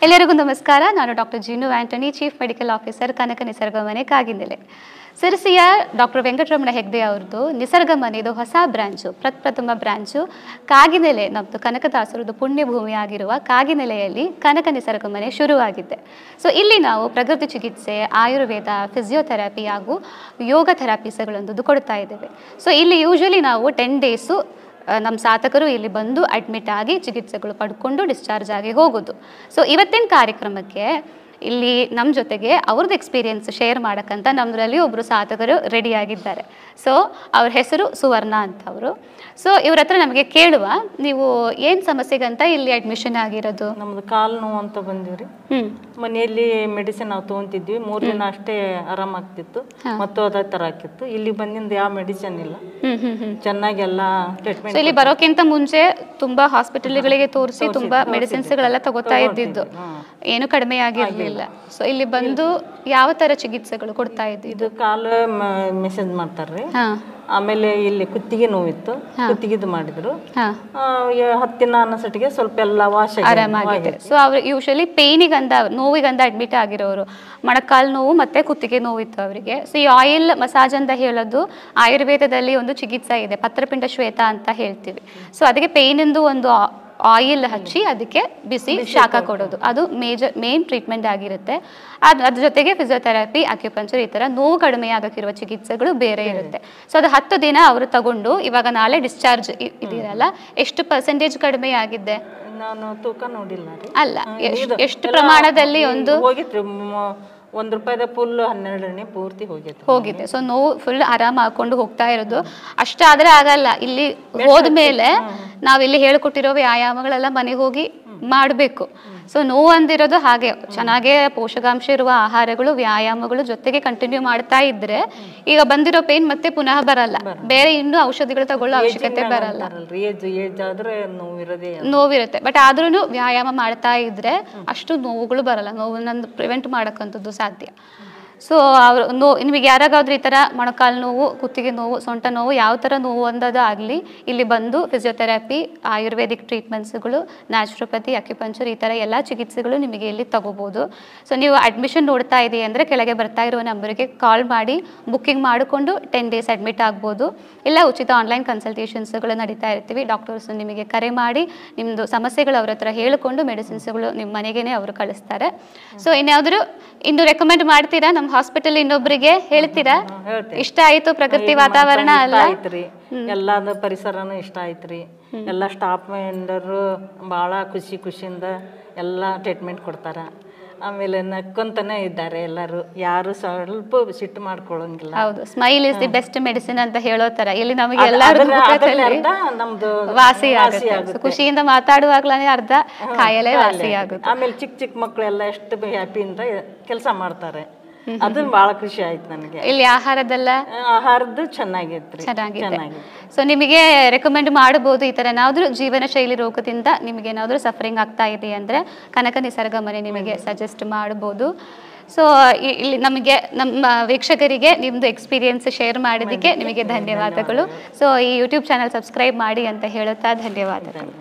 ಎಲ್ಲರಿಗೂ ನಮಸ್ಕಾರ. ನಾನು ಡಾಕ್ಟರ್ ಜೀನು ಆಂಟನಿ, ಚೀಫ್ ಮೆಡಿಕಲ್ ಆಫೀಸರ್, ಕನಕ ನಿಸರ್ಗ ಮನೆ ಕಾಗಿನೆಲೆ. ಸಿರಸಿಯ ಡಾಕ್ಟರ್ ವೆಂಕಟರಮಣ ಹೆಗ್ಡೆ ಅವ್ರದ್ದು ನಿಸರ್ಗ ಮನೆದು ಹೊಸ ಬ್ರಾಂಚು, ಪ್ರಥಮ ಬ್ರಾಂಚು ಕಾಗಿನೆಲೆ, ನಮ್ಮದು ಕನಕದಾಸರದ್ದು ಪುಣ್ಯಭೂಮಿ ಆಗಿರುವ ಕಾಗಿನೆಲೆಯಲ್ಲಿ ಕನಕ ನಿಸರ್ಗ ಮನೆ ಶುರುವಾಗಿದೆ. ಸೊ ಇಲ್ಲಿ ನಾವು ಪ್ರಕೃತಿ ಚಿಕಿತ್ಸೆ, ಆಯುರ್ವೇದ, ಫಿಸಿಯೋಥೆರಪಿ ಹಾಗೂ ಯೋಗ ಥೆರಪೀಸ್ಗಳೊಂದು ಕೊಡ್ತಾ ಇದ್ದೇವೆ. ಸೊ ಇಲ್ಲಿ ಯೂಶ್ವಲಿ ನಾವು 10 ಡೇಸು ನಮ್ಮ ಸಾಧಕರು ಇಲ್ಲಿ ಬಂದು ಅಡ್ಮಿಟ್ ಆಗಿ ಚಿಕಿತ್ಸೆಗಳು ಪಡ್ಕೊಂಡು ಡಿಸ್ಚಾರ್ಜ್ ಆಗಿ ಹೋಗೋದು. ಸೊ ಇವತ್ತಿನ ಕಾರ್ಯಕ್ರಮಕ್ಕೆ ಇಲ್ಲಿ ನಮ್ಮ ಜೊತೆಗೆ ಅವ್ರದ್ದು ಎಕ್ಸ್ಪೀರಿಯನ್ಸ್ ಶೇರ್ ಮಾಡೋಕ್ಕಂತ ನಮ್ಮದ್ರಲ್ಲಿ ಒಬ್ಬರು ಸಾಧಕರು ರೆಡಿಯಾಗಿದ್ದಾರೆ. ಸೊ ಅವ್ರ ಹೆಸರು ಸುವರ್ಣ ಅಂತ ಅವರು. ಸೊ ಇವ್ರ ಹತ್ರ ನಮಗೆ ಕೇಳುವ, ನೀವು ಏನು ಸಮಸ್ಯೆಗಂತ ಇಲ್ಲಿ ಅಡ್ಮಿಷನ್ ಆಗಿರೋದು? ನಮ್ದು ಕಾಲು ನೋವು ಅಂತ ಬಂದಿವ್ರಿ. ಮನೆಯಲ್ಲಿ ಮೆಡಿಸಿನ್ ನಾವು ತೊಗೊಂತಿದ್ವಿ. 3 ದಿನ ಅಷ್ಟೇ ಆರಾಮಾಗ್ತಿತ್ತು, ಮತ್ತು ಅದೇ ಥರ ಆಗ್ತಿತ್ತು. ಇಲ್ಲಿ ಬಂದಿಂದ ಯಾವ ಮೆಡಿಸಿನ್ ಇಲ್ಲ, ಚೆನ್ನಾಗಿ ಎಲ್ಲ ಟ್ರೀಟ್ಮೆಂಟ್. ಇಲ್ಲಿ ಬರೋಕ್ಕಿಂತ ಮುಂಚೆ ತುಂಬಾ ಹಾಸ್ಪಿಟಲ್ಗಳಿಗೆ ತೋರಿಸಿ ತುಂಬಾ ಮೆಡಿಸಿನ್ಸ್ಗಳೆಲ್ಲ ತಗೋತಾ ಇದ್ದಿದ್ದು, ಏನು ಕಡಿಮೆ ಆಗಿರಲಿಲ್ಲ. ಸೊ ಇಲ್ಲಿ ಬಂದು ಯಾವ ತರ ಚಿಕಿತ್ಸೆಗಳು ಕೊಡ್ತಾ ಇದ್ದಿದ್ದು? ಇದು ಕಾಲು ಮೆಸೇಜ್ ಮಾಡ್ತಾರ್ರಿ. ಆಮೇಲೆ ಇಲ್ಲಿ ಕುತ್ತಿಗೆ ನೋವಿತ್ತು, ಕುತ್ತಿಗೆದು ಮಾಡಿದ್ರು. 10 ದಿನ ಅನ್ನೋಸಟ್ಟಿಗೆ ಸ್ವಲ್ಪ ಎಲ್ಲ ವಾಶ್ ಆರಾಮಾಗಿದೆ. ಸೊ ಅವ್ರು ಯೂಶಲಿ ಪೇನಿಗಂದ, ನೋವಿಗಂದ ಅಡ್ಮಿಟ್ ಆಗಿರೋರು, ಮೊಣಕಾಲು ನೋವು ಮತ್ತೆ ಕುತ್ತಿಗೆ ನೋವಿತ್ತು ಅವರಿಗೆ. ಸೊ ಈ ಆಯಿಲ್ ಮಸಾಜ್ ಅಂತ ಹೇಳೋದು ಆಯುರ್ವೇದದಲ್ಲಿ ಒಂದು ಚಿಕಿತ್ಸೆ ಇದೆ, ಪತ್ರಪಿಂಡ ಶ್ವೇತ ಅಂತ ಹೇಳ್ತೀವಿ. ಸೊ ಅದಕ್ಕೆ ಪೇನಿಂದು ಒಂದು ಆಯಿಲ್ ಹಚ್ಚಿ ಅದಕ್ಕೆ ಬಿಸಿ ಶಾಖ ಕೊಡೋದು, ಅದು ಮೇನ್ ಟ್ರೀಟ್ಮೆಂಟ್ ಆಗಿರುತ್ತೆ. ಅದ್ರ ಜೊತೆಗೆ ಫಿಸಿಯೋಥೆರಪಿ, ಅಕ್ಯುಪಂಚರ್, ಈ ಥರ ನೋವು ಕಡಿಮೆ ಆಗಕ್ಕಿರುವ ಚಿಕಿತ್ಸೆಗಳು ಬೇರೆ ಇರುತ್ತೆ. ಸೊ ಅದು 10 ದಿನ ಅವರು ತಗೊಂಡು ಇವಾಗ ನಾಳೆ ಡಿಸ್ಚಾರ್ಜ್ ಇದಿರಲ್ಲ. ಎಷ್ಟು % ಕಡಿಮೆ ಆಗಿದೆ? ನಾನು ತೂಕ ನೋಡಿಲ್ಲ ಅಲ್ಲ, ಎಷ್ಟು ಪ್ರಮಾಣದಲ್ಲಿ? ಒಂದು ಹೋಗಿತ್ತು ₹1 ಫುಲ್ 12 ಎಣ್ಣೆ ಪೂರ್ತಿ ಹೋಗಿದೆ. ಸೊ ನೋವು ಫುಲ್ ಆರಾಮ ಹಾಕೊಂಡು ಹೋಗ್ತಾ ಇರೋದು. ಅಷ್ಟಾದ್ರೆ ಆಗಲ್ಲ. ಇಲ್ಲಿ ಹೋದ್ಮೇಲೆ ನಾವಿಲ್ಲಿ ಹೇಳ್ಕೊಟ್ಟಿರೋ ವ್ಯಾಯಾಮಗಳೆಲ್ಲ ಮನೆಗೆ ಹೋಗಿ ಮಾಡಬೇಕು. ಸೊ ನೋವು ಅಂದಿರೋದು ಹಾಗೆ ಚೆನ್ನಾಗೇ ಪೋಷಕಾಂಶ ಇರುವ ಆಹಾರಗಳು, ವ್ಯಾಯಾಮಗಳು ಜೊತೆಗೆ ಕಂಟಿನ್ಯೂ ಮಾಡ್ತಾ ಇದ್ರೆ ಈಗ ಬಂದಿರೋ ಪೇನ್ ಮತ್ತೆ ಪುನಃ ಬರಲ್ಲ, ಬೇರೆ ಇನ್ನೂ ಔಷಧಿಗಳು ತಗೊಳ್ಳೋ ಅವಶ್ಯಕತೆ ಬರಲ್ಲ. ನೋವಿರುತ್ತೆ, ಬಟ್ ಆದ್ರೂ ವ್ಯಾಯಾಮ ಮಾಡ್ತಾ ಇದ್ರೆ ಅಷ್ಟು ನೋವುಗಳು ಬರಲ್ಲ. ನೋವನ್ನ ಪ್ರಿವೆಂಟ್ ಮಾಡಕ್ಕಂಥದ್ದು ಸಾಧ್ಯ. ಸೊ ಅವರು ನಿಮಗೆ ಯಾರಾಗಾದ್ರೂ ಈ ಥರ ಮೊಣಕಾಲು ನೋವು, ಕುತ್ತಿಗೆ ನೋವು, ಸೊಂಟ ನೋವು, ಯಾವ ಥರ ನೋವು ಅಂದದು ಆಗಲಿ, ಇಲ್ಲಿ ಬಂದು ಫಿಸಿಯೋಥೆರಪಿ, ಆಯುರ್ವೇದಿಕ್ ಟ್ರೀಟ್ಮೆಂಟ್ಸ್ಗಳು, ನ್ಯಾಚುರೋಪತಿ, ಅಕ್ಯುಪಂಚರ್, ಈ ಥರ ಎಲ್ಲ ಚಿಕಿತ್ಸೆಗಳು ನಿಮಗೆ ಇಲ್ಲಿ ತಗೋಬೋದು. ಸೊ ನೀವು ಅಡ್ಮಿಷನ್ ನೋಡ್ತಾ ಇದೀವಿ ಅಂದರೆ ಕೆಳಗೆ ಬರ್ತಾ ಇರುವ ನಂಬರಿಗೆ ಕಾಲ್ ಮಾಡಿ ಬುಕ್ಕಿಂಗ್ ಮಾಡಿಕೊಂಡು 10 ಡೇಸ್ ಅಡ್ಮಿಟ್ ಆಗ್ಬೋದು. ಇಲ್ಲ ಉಚಿತ ಆನ್ಲೈನ್ ಕನ್ಸಲ್ಟೇಷನ್ಸ್ಗಳು ನಡೀತಾ ಇರ್ತೀವಿ. ಡಾಕ್ಟರ್ಸ್ ನಿಮಗೆ ಕರೆ ಮಾಡಿ ನಿಮ್ಮದು ಸಮಸ್ಯೆಗಳು ಅವ್ರ ಹತ್ರ ಹೇಳಿಕೊಂಡು ಮೆಡಿಸಿನ್ಸ್ಗಳು ನಿಮ್ಮ ಮನೆಗೇ ಅವರು ಕಳಿಸ್ತಾರೆ. ಸೊ ಇನ್ಯಾವುದ್ರು ಇನ್ನು ರೆಕಮೆಂಡ್ ಮಾಡ್ತೀರಾ ನಮ್ಮ ಹಾಸ್ಪಿಟಲ್ ಇನ್ನೊಬ್ಬರಿಗೆ? ಹೇಳ್ತೀರಾ? ಇಷ್ಟ ಆಯ್ತು ಪ್ರಕೃತಿ ವಾತಾವರಣ ಅಲ್ಲ, ಎಲ್ಲಾದ ಪರಿಸರನೂ ಇಷ್ಟ ಆಯ್ತ್ರಿ. ಎಲ್ಲ ಸ್ಟಾಫ್ ಮೆಂಬರು ಭಾಳ ಖುಷಿಯಿಂದ ಎಲ್ಲ ಟ್ರೀಟ್ಮೆಂಟ್ ಕೊಡ್ತಾರ. ಆಮೇಲೆ ನಕ್ಕೊಂತಾನೆ ಇದ್ದಾರೆ ಎಲ್ಲರೂ, ಯಾರು ಸ್ವಲ್ಪ ಸಿಟ್ಟು ಮಾಡ್ಕೊಳ್ಳಂಗಿಲ್ಲ. ಹೌದು, smile is the best medicine ಅಂತ ಹೇಳೋ ತರ ಇಲ್ಲಿ ನಮಗೆ ಎಲ್ಲರೂ ನಮ್ದು ವಾಸಿ ಆಗುತ್ತೆ. ಖುಷಿಯಿಂದ ಮಾತಾಡುವಾಗ್ಲೇ ಅರ್ಧ ಕಾಯಿಲೆ ವಾಸಿ ಆಗುತ್ತೆ. ಆಮೇಲೆ ಚಿಕ್ಕ ಮಕ್ಕಳೆಲ್ಲ ಎಷ್ಟು ಹ್ಯಾಪಿಯಿಂದ ಕೆಲಸ ಮಾಡ್ತಾರೆ, ಅದು ಬಹಳ ಖುಷಿ ಆಯ್ತು ನನಗೆ. ಇಲ್ಲಿ ಆಹಾರದ್ದು ಚೆನ್ನಾಗಿತ್ತು. ಸೊ ನಿಮಗೆ ರೆಕಮೆಂಡ್ ಮಾಡಬಹುದು. ಈ ತರ ಏನಾದ್ರೂ ಜೀವನ ಶೈಲಿ ರೋಗದಿಂದ ನಿಮಗೆ ಏನಾದ್ರೂ ಸಫರಿಂಗ್ ಆಗ್ತಾ ಇದೆ ಅಂದ್ರೆ ಕನಕ ನಿಸರ್ಗ ಮನೆ ನಿಮಗೆ ಸಜೆಸ್ಟ್ ಮಾಡಬಹುದು. ಸೊ ಇಲ್ಲಿ ನಮಗೆ, ನಮ್ಮ ವೀಕ್ಷಕರಿಗೆ ನಿಮ್ಮದು ಎಕ್ಸ್ಪೀರಿಯನ್ಸ್ ಶೇರ್ ಮಾಡೋದಕ್ಕೆ ನಿಮಗೆ ಧನ್ಯವಾದಗಳು. ಸೊ ಈ ಯೂಟ್ಯೂಬ್ ಚಾನಲ್ ಸಬ್ಸ್ಕ್ರೈಬ್ ಮಾಡಿ ಅಂತ ಹೇಳುತ್ತಾ ಧನ್ಯವಾದಗಳು.